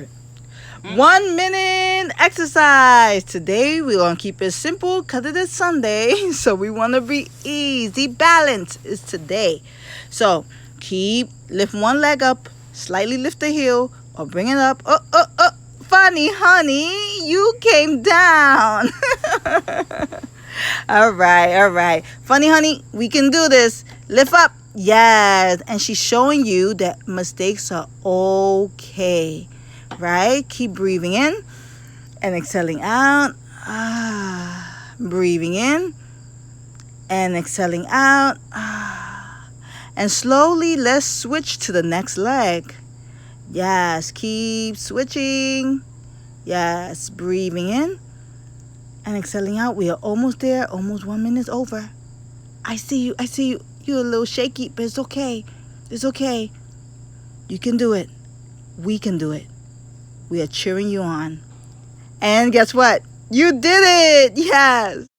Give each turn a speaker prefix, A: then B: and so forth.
A: 1 minute exercise. Today we're going to keep it simple because it is Sunday. So we want to be easy. Balance is today. So lift one leg up, slightly lift the heel or bring it up. Funny, honey, you came down. All right. Funny, honey, we can do this. Lift up. Yes. And she's showing you that mistakes are okay. Right? Keep breathing in and exhaling out. Breathing in and exhaling out. And slowly, let's switch to the next leg. Yes, keep switching. Yes, breathing in and exhaling out. We are almost there. Almost 1 minute over. I see you. You're a little shaky, but it's okay. It's okay. You can do it. We can do it. We are cheering you on. And guess what? You did it! Yes!